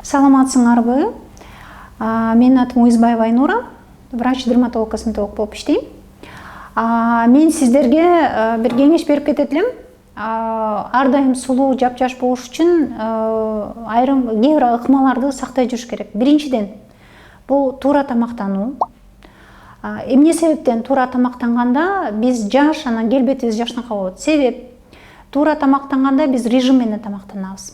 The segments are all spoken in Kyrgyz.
Саламатсыңарбы? Менин атым Уйзбаева Айнура, врач-дерматолог, косметолог болуп иштейм. Мен сиздерге бир кеңеш берип кетет элем. Ар дайым сулуу, жапжаш болуш үчүн айрым кээ бир ыкмаларды сактай жүрүш керек. Биринчиден, бул туура тамактануу. Эмне себептен туура тамактанганда биз жаш, анан келбетибиз жакшыракай болот? Себеп, туура тамактанганда биз режим менен тамактанабыз.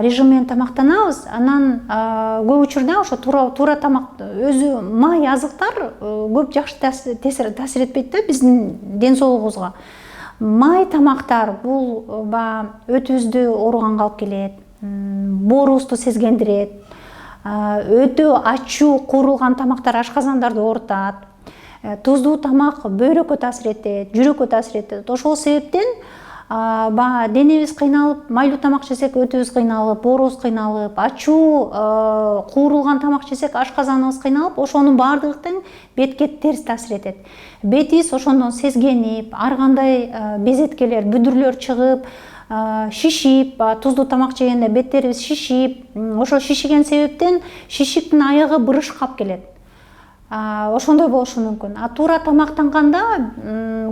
Режим менен тамактанабыз, анан көп учурда ошо туура тамак өзү май азыктар көп жакшы таасир этпейт да биздин ден соолугубузга. Май тамактар бул өтүбүздү ооруганга алып келет, боорубузду сезгендирет, өтө ачуу куурулган тамактар ашказандарды оорутат, туздуу тамак бөйрөккө таасир этет, жүрөккө таасир этет. Ошол себептен денебиз кыйналып, майлуу тамак жесек өтүбүз кыйналып, боорубуз кыйналып, ачуу куурулган тамак жесек ашказаныбыз кыйналып, ошонун баардыгы тең бетке терс таасир этет. Бетибиз ошондон сезгенип, ар кандай безеткелер, бүдүрлөр чыгып, шишип, туздуу тамак жегенде беттерибиз шишип, ошол шишиген себептен шишиктин аягы бырышкап келет. Ошондой болушу мүмкүн. Туура тамактанганда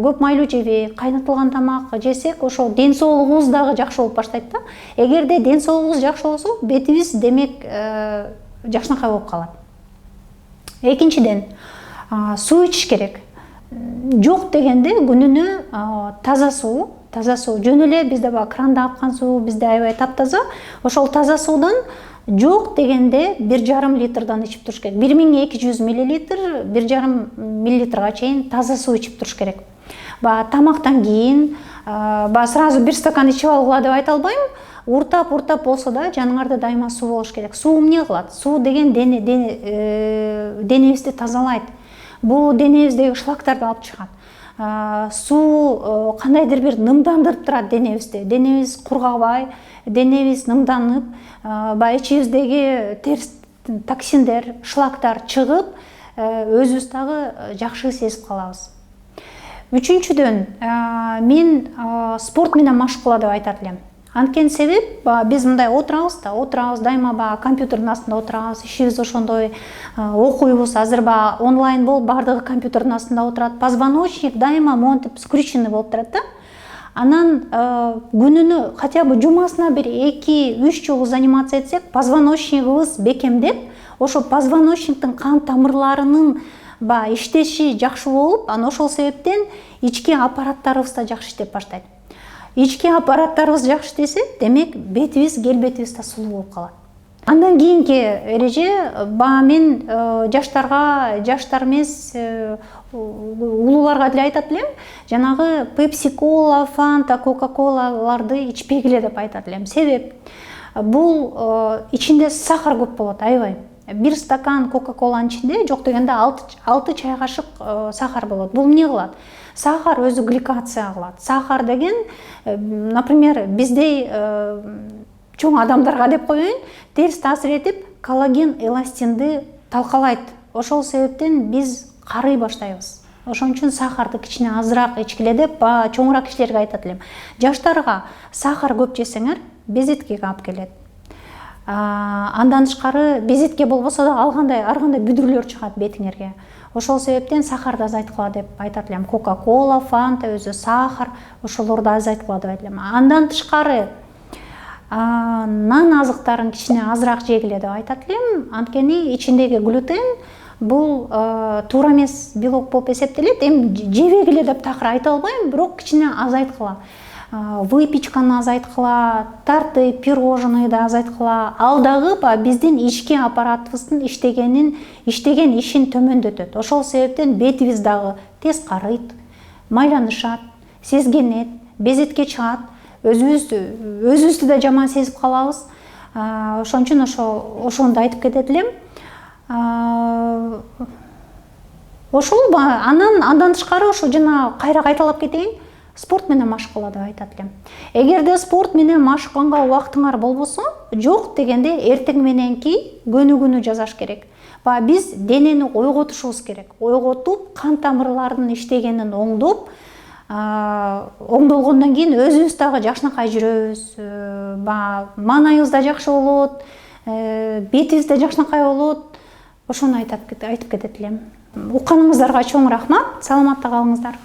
көп майлуу жебей, кайнатылган тамак жесек, ошол ден соолугубуз дагы жакшы болуп баштайт да. Эгерде ден соолугубуз жакшы болсо, бетибиз демек жакшынакай болуп калат. Экинчиден, суу ичиш керек. Жок дегенде күнүнө таза суу, жөн эле бизде кранда аккан суу бизде аябай таптаза, ошол таза суудан жок дегенде 1,5 литрдан ичип туруш керек. 1200 миллилитр, 1,5 миллилитрга чейин таза суу ичип туруш керек. Тамактан кийин сразу бир стакан ичип алгыла деп айта албайм. Уртап болсо да жаныңарда дайыма суу болуш керек. Суу эмне кылат? Суу деген денебизди тазалайт. Бул денебиздеги шлактарды алып чыгат. Суу кандайдыр бир нымдандырып турат денебизди. Денебиз кургабай, денебиз нымданып, ичибиздеги терс токсиндер, шлактар чыгып, өзүбүз дагы жакшы сезип калабыз. Үчүнчүдөн, мен спорт менен машык кыла деп айтат элем. Анткени себеп, биз мындай отурабыз, дайыма компьютердин астында отурабыз, ишибиз ошондой, окуйбуз, азыр онлайн болуп, баардыгы компьютердин астында отурат. Позвоночник дайыма монтип скрученный болуп турат да. Анан күнүнө хотя бы жумасына бир 2-3 жолу заниматься этсек, позвоночнигибиз бекемдеп, ошо позвоночниктин кан тамырларынын иштеши жакшы болуп, анан ошол себептен ички аппараттарыбыз да жакшы иштеп баштайт. Ички аппараттарыбыз жакшы иштесе, демек бетибиз, келбетибиз да сулуу болуп калат. Андан кийинки эреже, мен жаштар эмес, улууларга деле айтат элем, жанагы пепси-кола, фанта, кока-колаларды ичпегиле деп айтат элем. Себеп, бул ичинде сахар көп болот, аябай. Бир стакан кока-коланын ичинде жок дегенде 6 чай кашык сахар болот. Бул эмне кылат? Сахар өзү гликация кылат. Сахар деген, например, биздей чоң адамдарга деп коеюн, терс таасир этип, коллаген, эластинди талкалайт. Ошол себептен биз карый баштайбыз. Ошон үчүн сахарды кичине азыраак ичкиле деп чоңураак кишилерге айтат элем. Жаштарга сахар көп жесеңер, безеткеге алып келет. Андан тышкары безетке болбосо да ар кандай бүдүрлөр чыгат бетиңерге. Ошол себептен сахарды азайткыла деп айтат элем. Кока-кола, фанта, өзү сахар, ошолорду азайткыла деп айтат элем. Андан тышкары нан азыктарын кичине азыраак жегиле деп айтат элем. Анткени ичиндеги глютен бул туура эмес белок болуп эсептелет. Эми жебегиле деп такыр айта албайм, бирок кичине азайткыла. Выпечканы азайткыла, торты, пирожныйды азайткыла. Ал дагы биздин ички аппаратыбыздын иштеген ишин төмөндөтөт. Ошол себептен бетибиз дагы тез карыйт, майланышат, сезгенет, безетке чыгат, өзүбүздү да жаман сезип калабыз. Ошон үчүн ошону айтып кетет элем. Ошол андан тышкары жана кайра кайталап кетейин. Спорт менен машык кыла деп айтат элем. Эгерде спорт менен машыкканга убактыңар болбосо, жок дегенде эртең мененки көнүгүүнү жасаш керек. Биз денени ойготушубуз керек. Ойготуп, кан тамырлардын иштегенин оңдоп, оңдолгондон кийин өзүбүз дагы жакшынакай жүрөбүз, маанайыбыз да жакшы болот, бетибиз да жакшынакай болот. Ошону айтып кетет элем. Укканыңыздарга чоң рахмат. Саламатта калыңыздар.